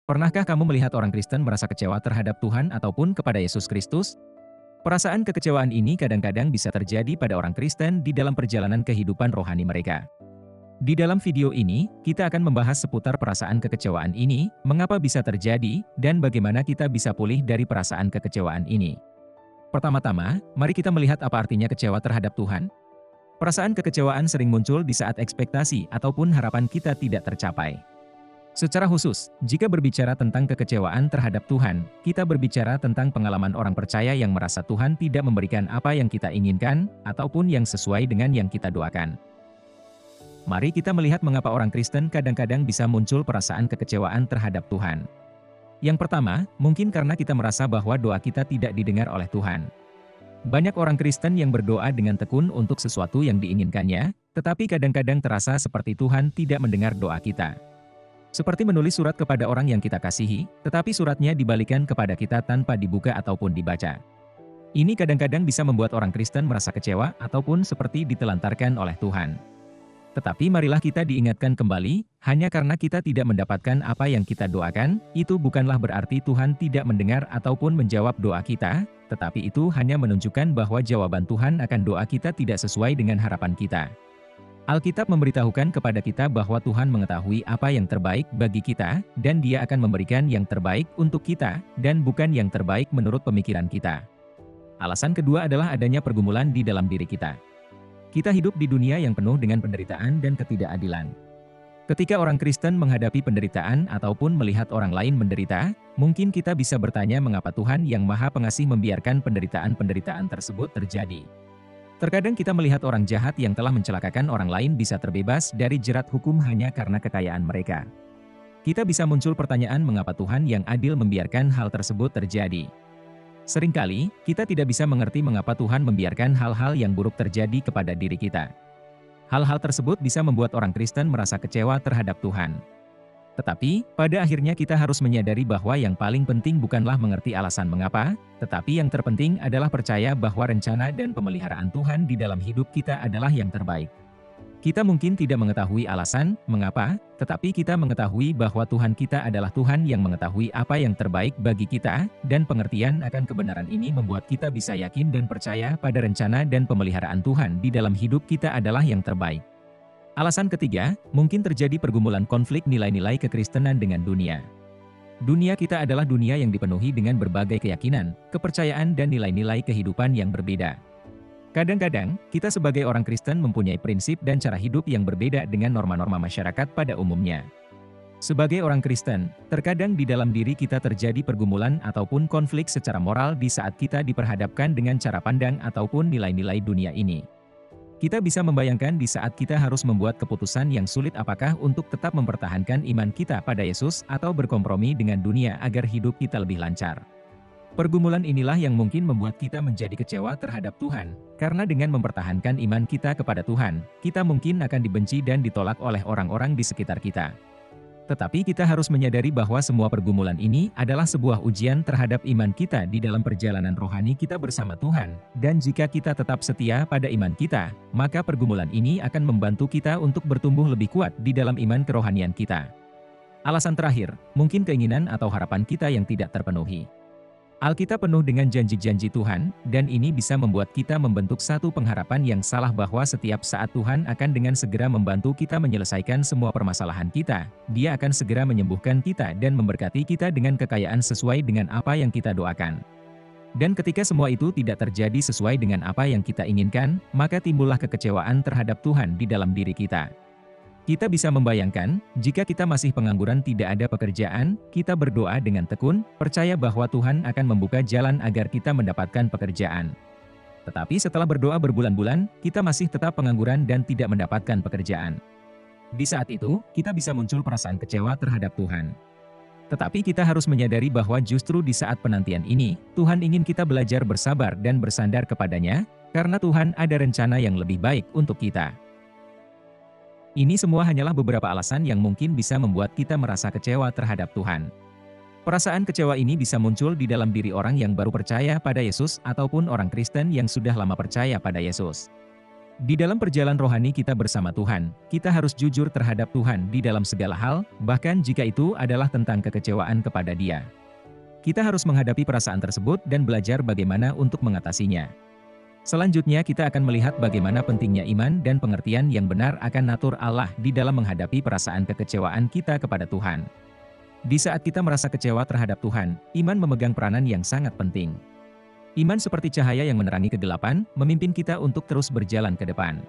Pernahkah kamu melihat orang Kristen merasa kecewa terhadap Tuhan ataupun kepada Yesus Kristus? Perasaan kekecewaan ini kadang-kadang bisa terjadi pada orang Kristen di dalam perjalanan kehidupan rohani mereka. Di dalam video ini, kita akan membahas seputar perasaan kekecewaan ini, mengapa bisa terjadi, dan bagaimana kita bisa pulih dari perasaan kekecewaan ini. Pertama-tama, mari kita melihat apa artinya kecewa terhadap Tuhan. Perasaan kekecewaan sering muncul di saat ekspektasi ataupun harapan kita tidak tercapai. Secara khusus, jika berbicara tentang kekecewaan terhadap Tuhan, kita berbicara tentang pengalaman orang percaya yang merasa Tuhan tidak memberikan apa yang kita inginkan, ataupun yang sesuai dengan yang kita doakan. Mari kita melihat mengapa orang Kristen kadang-kadang bisa muncul perasaan kekecewaan terhadap Tuhan. Yang pertama, mungkin karena kita merasa bahwa doa kita tidak didengar oleh Tuhan. Banyak orang Kristen yang berdoa dengan tekun untuk sesuatu yang diinginkannya, tetapi kadang-kadang terasa seperti Tuhan tidak mendengar doa kita. Seperti menulis surat kepada orang yang kita kasihi, tetapi suratnya dibalikan kepada kita tanpa dibuka ataupun dibaca. Ini kadang-kadang bisa membuat orang Kristen merasa kecewa ataupun seperti ditelantarkan oleh Tuhan. Tetapi marilah kita diingatkan kembali, hanya karena kita tidak mendapatkan apa yang kita doakan, itu bukanlah berarti Tuhan tidak mendengar ataupun menjawab doa kita, tetapi itu hanya menunjukkan bahwa jawaban Tuhan akan doa kita tidak sesuai dengan harapan kita. Alkitab memberitahukan kepada kita bahwa Tuhan mengetahui apa yang terbaik bagi kita, dan Dia akan memberikan yang terbaik untuk kita, dan bukan yang terbaik menurut pemikiran kita. Alasan kedua adalah adanya pergumulan di dalam diri kita. Kita hidup di dunia yang penuh dengan penderitaan dan ketidakadilan. Ketika orang Kristen menghadapi penderitaan ataupun melihat orang lain menderita, mungkin kita bisa bertanya mengapa Tuhan yang Maha Pengasih membiarkan penderitaan-penderitaan tersebut terjadi. Terkadang kita melihat orang jahat yang telah mencelakakan orang lain bisa terbebas dari jerat hukum hanya karena kekayaan mereka. Kita bisa muncul pertanyaan mengapa Tuhan yang adil membiarkan hal tersebut terjadi. Seringkali, kita tidak bisa mengerti mengapa Tuhan membiarkan hal-hal yang buruk terjadi kepada diri kita. Hal-hal tersebut bisa membuat orang Kristen merasa kecewa terhadap Tuhan. Tetapi, pada akhirnya kita harus menyadari bahwa yang paling penting bukanlah mengerti alasan mengapa, tetapi yang terpenting adalah percaya bahwa rencana dan pemeliharaan Tuhan di dalam hidup kita adalah yang terbaik. Kita mungkin tidak mengetahui alasan mengapa, tetapi kita mengetahui bahwa Tuhan kita adalah Tuhan yang mengetahui apa yang terbaik bagi kita, dan pengertian akan kebenaran ini membuat kita bisa yakin dan percaya pada rencana dan pemeliharaan Tuhan di dalam hidup kita adalah yang terbaik. Alasan ketiga, mungkin terjadi pergumulan konflik nilai-nilai kekristenan dengan dunia. Dunia kita adalah dunia yang dipenuhi dengan berbagai keyakinan, kepercayaan dan nilai-nilai kehidupan yang berbeda. Kadang-kadang, kita sebagai orang Kristen mempunyai prinsip dan cara hidup yang berbeda dengan norma-norma masyarakat pada umumnya. Sebagai orang Kristen, terkadang di dalam diri kita terjadi pergumulan ataupun konflik secara moral di saat kita diperhadapkan dengan cara pandang ataupun nilai-nilai dunia ini. Kita bisa membayangkan di saat kita harus membuat keputusan yang sulit apakah untuk tetap mempertahankan iman kita pada Yesus atau berkompromi dengan dunia agar hidup kita lebih lancar. Pergumulan inilah yang mungkin membuat kita menjadi kecewa terhadap Tuhan, karena dengan mempertahankan iman kita kepada Tuhan, kita mungkin akan dibenci dan ditolak oleh orang-orang di sekitar kita. Tetapi kita harus menyadari bahwa semua pergumulan ini adalah sebuah ujian terhadap iman kita di dalam perjalanan rohani kita bersama Tuhan, dan jika kita tetap setia pada iman kita, maka pergumulan ini akan membantu kita untuk bertumbuh lebih kuat di dalam iman kerohanian kita. Alasan terakhir, mungkin keinginan atau harapan kita yang tidak terpenuhi. Alkitab penuh dengan janji-janji Tuhan, dan ini bisa membuat kita membentuk satu pengharapan yang salah bahwa setiap saat Tuhan akan dengan segera membantu kita menyelesaikan semua permasalahan kita. Dia akan segera menyembuhkan kita dan memberkati kita dengan kekayaan sesuai dengan apa yang kita doakan. Dan ketika semua itu tidak terjadi sesuai dengan apa yang kita inginkan, maka timbullah kekecewaan terhadap Tuhan di dalam diri kita. Kita bisa membayangkan, jika kita masih pengangguran tidak ada pekerjaan, kita berdoa dengan tekun, percaya bahwa Tuhan akan membuka jalan agar kita mendapatkan pekerjaan. Tetapi setelah berdoa berbulan-bulan, kita masih tetap pengangguran dan tidak mendapatkan pekerjaan. Di saat itu, kita bisa muncul perasaan kecewa terhadap Tuhan. Tetapi kita harus menyadari bahwa justru di saat penantian ini, Tuhan ingin kita belajar bersabar dan bersandar kepadanya, karena Tuhan ada rencana yang lebih baik untuk kita. Ini semua hanyalah beberapa alasan yang mungkin bisa membuat kita merasa kecewa terhadap Tuhan. Perasaan kecewa ini bisa muncul di dalam diri orang yang baru percaya pada Yesus ataupun orang Kristen yang sudah lama percaya pada Yesus. Di dalam perjalanan rohani kita bersama Tuhan, kita harus jujur terhadap Tuhan di dalam segala hal, bahkan jika itu adalah tentang kekecewaan kepada Dia. Kita harus menghadapi perasaan tersebut dan belajar bagaimana untuk mengatasinya. Selanjutnya kita akan melihat bagaimana pentingnya iman dan pengertian yang benar akan natur Allah di dalam menghadapi perasaan kekecewaan kita kepada Tuhan. Di saat kita merasa kecewa terhadap Tuhan, iman memegang peranan yang sangat penting. Iman seperti cahaya yang menerangi kegelapan, memimpin kita untuk terus berjalan ke depan.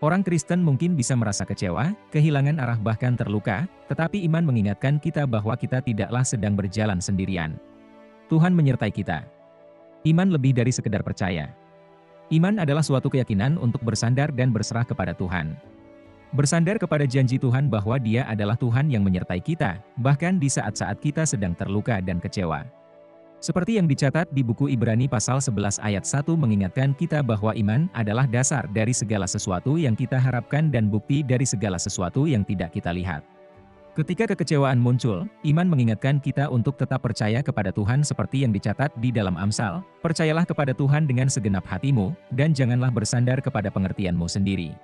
Orang Kristen mungkin bisa merasa kecewa, kehilangan arah bahkan terluka, tetapi iman mengingatkan kita bahwa kita tidaklah sedang berjalan sendirian. Tuhan menyertai kita. Iman lebih dari sekedar percaya. Iman adalah suatu keyakinan untuk bersandar dan berserah kepada Tuhan. Bersandar kepada janji Tuhan bahwa Dia adalah Tuhan yang menyertai kita, bahkan di saat-saat kita sedang terluka dan kecewa. Seperti yang dicatat di buku Ibrani pasal 11 ayat 1 mengingatkan kita bahwa iman adalah dasar dari segala sesuatu yang kita harapkan dan bukti dari segala sesuatu yang tidak kita lihat. Ketika kekecewaan muncul, iman mengingatkan kita untuk tetap percaya kepada Tuhan seperti yang dicatat di dalam Amsal, percayalah kepada Tuhan dengan segenap hatimu, dan janganlah bersandar kepada pengertianmu sendiri.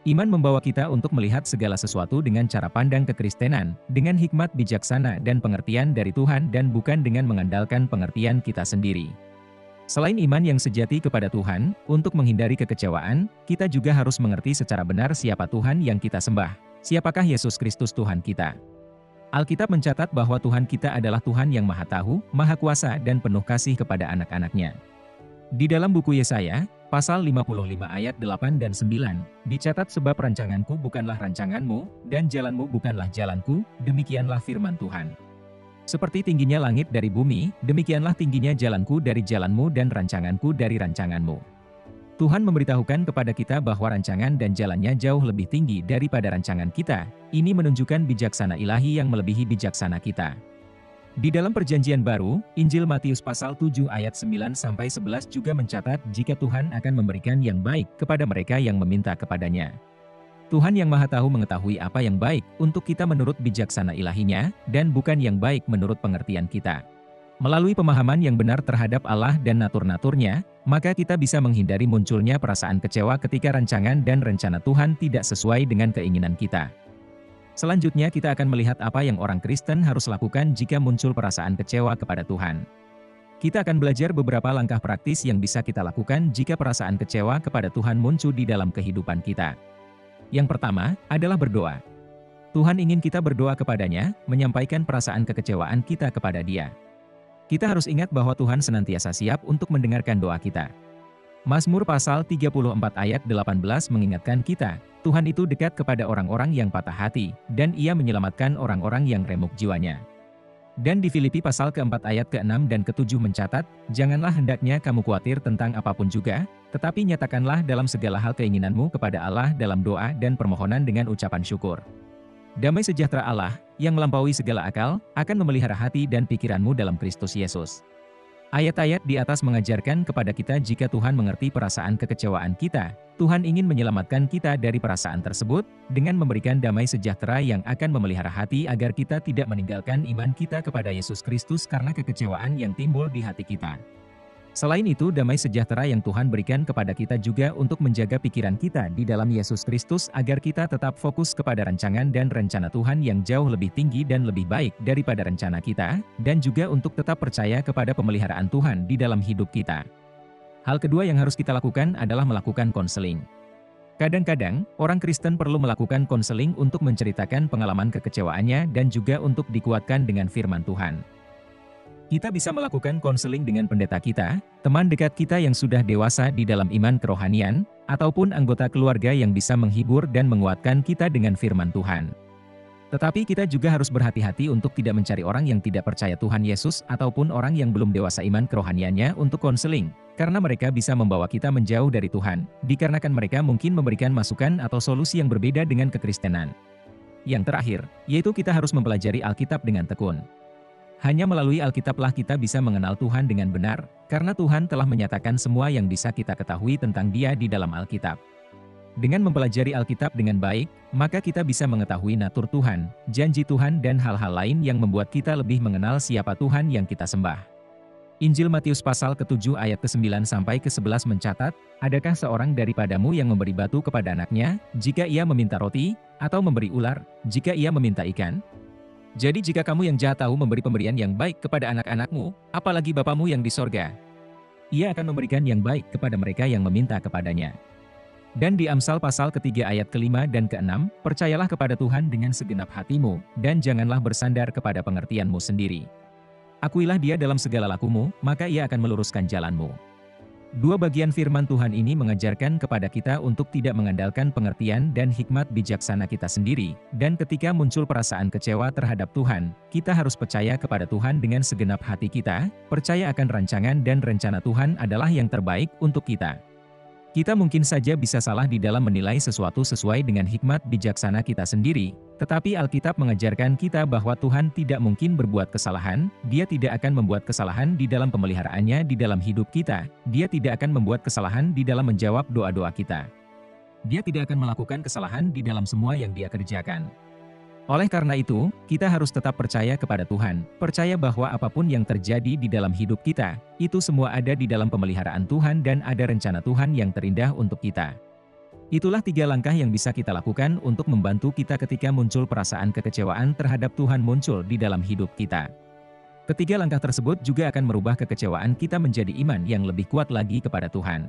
Iman membawa kita untuk melihat segala sesuatu dengan cara pandang kekristenan, dengan hikmat bijaksana dan pengertian dari Tuhan dan bukan dengan mengandalkan pengertian kita sendiri. Selain iman yang sejati kepada Tuhan, untuk menghindari kekecewaan, kita juga harus mengerti secara benar siapa Tuhan yang kita sembah. Siapakah Yesus Kristus Tuhan kita? Alkitab mencatat bahwa Tuhan kita adalah Tuhan yang Maha Tahu, Maha Kuasa dan penuh kasih kepada anak-anaknya. Di dalam buku Yesaya, pasal 55 ayat 8 dan 9, dicatat sebab rancanganku bukanlah rancanganmu, dan jalanmu bukanlah jalanku, demikianlah firman Tuhan. Seperti tingginya langit dari bumi, demikianlah tingginya jalanku dari jalanmu dan rancanganku dari rancanganmu. Tuhan memberitahukan kepada kita bahwa rancangan dan jalannya jauh lebih tinggi daripada rancangan kita. Ini menunjukkan bijaksana ilahi yang melebihi bijaksana kita. Di dalam perjanjian baru, Injil Matius pasal 7 ayat 9-11 juga mencatat jika Tuhan akan memberikan yang baik kepada mereka yang meminta kepadanya. Tuhan yang Maha Tahu mengetahui apa yang baik untuk kita menurut bijaksana ilahinya, dan bukan yang baik menurut pengertian kita. Melalui pemahaman yang benar terhadap Allah dan natur-naturnya, maka kita bisa menghindari munculnya perasaan kecewa ketika rancangan dan rencana Tuhan tidak sesuai dengan keinginan kita. Selanjutnya kita akan melihat apa yang orang Kristen harus lakukan jika muncul perasaan kecewa kepada Tuhan. Kita akan belajar beberapa langkah praktis yang bisa kita lakukan jika perasaan kecewa kepada Tuhan muncul di dalam kehidupan kita. Yang pertama adalah berdoa. Tuhan ingin kita berdoa kepadanya, menyampaikan perasaan kekecewaan kita kepada Dia. Kita harus ingat bahwa Tuhan senantiasa siap untuk mendengarkan doa kita. Mazmur pasal 34 ayat 18 mengingatkan kita, Tuhan itu dekat kepada orang-orang yang patah hati, dan Ia menyelamatkan orang-orang yang remuk jiwanya. Dan di Filipi pasal keempat ayat ke-6 dan ke-7 mencatat, janganlah hendaknya kamu khawatir tentang apapun juga, tetapi nyatakanlah dalam segala hal keinginanmu kepada Allah dalam doa dan permohonan dengan ucapan syukur. Damai sejahtera Allah, yang melampaui segala akal, akan memelihara hati dan pikiranmu dalam Kristus Yesus. Ayat-ayat di atas mengajarkan kepada kita jika Tuhan mengerti perasaan kekecewaan kita, Tuhan ingin menyelamatkan kita dari perasaan tersebut, dengan memberikan damai sejahtera yang akan memelihara hati agar kita tidak meninggalkan iman kita kepada Yesus Kristus karena kekecewaan yang timbul di hati kita. Selain itu, damai sejahtera yang Tuhan berikan kepada kita juga untuk menjaga pikiran kita di dalam Yesus Kristus agar kita tetap fokus kepada rancangan dan rencana Tuhan yang jauh lebih tinggi dan lebih baik daripada rencana kita, dan juga untuk tetap percaya kepada pemeliharaan Tuhan di dalam hidup kita. Hal kedua yang harus kita lakukan adalah melakukan konseling. Kadang-kadang, orang Kristen perlu melakukan konseling untuk menceritakan pengalaman kekecewaannya dan juga untuk dikuatkan dengan firman Tuhan. Kita bisa melakukan konseling dengan pendeta kita, teman dekat kita yang sudah dewasa di dalam iman kerohanian, ataupun anggota keluarga yang bisa menghibur dan menguatkan kita dengan firman Tuhan. Tetapi kita juga harus berhati-hati untuk tidak mencari orang yang tidak percaya Tuhan Yesus ataupun orang yang belum dewasa iman kerohaniannya untuk konseling, karena mereka bisa membawa kita menjauh dari Tuhan, dikarenakan mereka mungkin memberikan masukan atau solusi yang berbeda dengan kekristenan. Yang terakhir, yaitu kita harus mempelajari Alkitab dengan tekun. Hanya melalui Alkitablah kita bisa mengenal Tuhan dengan benar, karena Tuhan telah menyatakan semua yang bisa kita ketahui tentang Dia di dalam Alkitab. Dengan mempelajari Alkitab dengan baik, maka kita bisa mengetahui natur Tuhan, janji Tuhan dan hal-hal lain yang membuat kita lebih mengenal siapa Tuhan yang kita sembah. Injil Matius pasal ke-7 ayat ke-9 sampai ke-11 mencatat, adakah seorang daripadamu yang memberi batu kepada anaknya, jika ia meminta roti, atau memberi ular, jika ia meminta ikan? Jadi jika kamu yang jahat tahu memberi pemberian yang baik kepada anak-anakmu, apalagi Bapamu yang di sorga, ia akan memberikan yang baik kepada mereka yang meminta kepadanya. Dan di Amsal pasal ke-3 ayat ke-5 dan ke-6, percayalah kepada Tuhan dengan segenap hatimu, dan janganlah bersandar kepada pengertianmu sendiri. Akuilah Dia dalam segala lakumu, maka Ia akan meluruskan jalanmu. Dua bagian firman Tuhan ini mengajarkan kepada kita untuk tidak mengandalkan pengertian dan hikmat bijaksana kita sendiri, dan ketika muncul perasaan kecewa terhadap Tuhan, kita harus percaya kepada Tuhan dengan segenap hati kita, percaya akan rancangan dan rencana Tuhan adalah yang terbaik untuk kita. Kita mungkin saja bisa salah di dalam menilai sesuatu sesuai dengan hikmat bijaksana kita sendiri, tetapi Alkitab mengajarkan kita bahwa Tuhan tidak mungkin berbuat kesalahan, Dia tidak akan membuat kesalahan di dalam pemeliharaannya di dalam hidup kita, Dia tidak akan membuat kesalahan di dalam menjawab doa-doa kita. Dia tidak akan melakukan kesalahan di dalam semua yang Dia kerjakan. Oleh karena itu, kita harus tetap percaya kepada Tuhan, percaya bahwa apapun yang terjadi di dalam hidup kita, itu semua ada di dalam pemeliharaan Tuhan dan ada rencana Tuhan yang terindah untuk kita. Itulah 3 langkah yang bisa kita lakukan untuk membantu kita ketika muncul perasaan kekecewaan terhadap Tuhan muncul di dalam hidup kita. Ketiga langkah tersebut juga akan merubah kekecewaan kita menjadi iman yang lebih kuat lagi kepada Tuhan.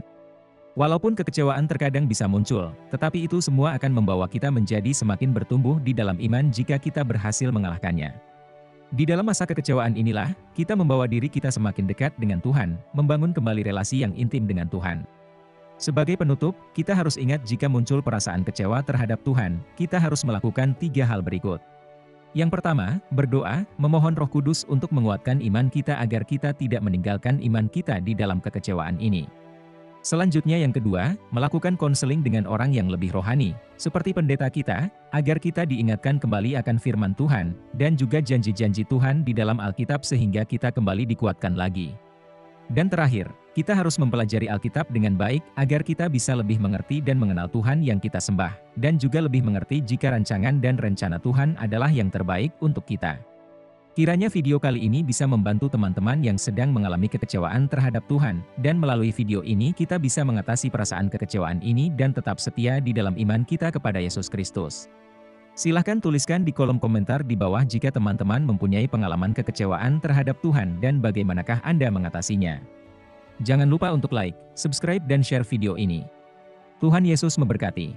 Walaupun kekecewaan terkadang bisa muncul, tetapi itu semua akan membawa kita menjadi semakin bertumbuh di dalam iman jika kita berhasil mengalahkannya. Di dalam masa kekecewaan inilah, kita membawa diri kita semakin dekat dengan Tuhan, membangun kembali relasi yang intim dengan Tuhan. Sebagai penutup, kita harus ingat jika muncul perasaan kecewa terhadap Tuhan, kita harus melakukan 3 hal berikut. Yang pertama, berdoa, memohon Roh Kudus untuk menguatkan iman kita agar kita tidak meninggalkan iman kita di dalam kekecewaan ini. Selanjutnya yang kedua, melakukan konseling dengan orang yang lebih rohani, seperti pendeta kita, agar kita diingatkan kembali akan firman Tuhan, dan juga janji-janji Tuhan di dalam Alkitab sehingga kita kembali dikuatkan lagi. Dan terakhir, kita harus mempelajari Alkitab dengan baik agar kita bisa lebih mengerti dan mengenal Tuhan yang kita sembah, dan juga lebih mengerti jika rancangan dan rencana Tuhan adalah yang terbaik untuk kita. Kiranya video kali ini bisa membantu teman-teman yang sedang mengalami kekecewaan terhadap Tuhan, dan melalui video ini kita bisa mengatasi perasaan kekecewaan ini dan tetap setia di dalam iman kita kepada Yesus Kristus. Silahkan tuliskan di kolom komentar di bawah jika teman-teman mempunyai pengalaman kekecewaan terhadap Tuhan dan bagaimanakah Anda mengatasinya. Jangan lupa untuk like, subscribe dan share video ini. Tuhan Yesus memberkati.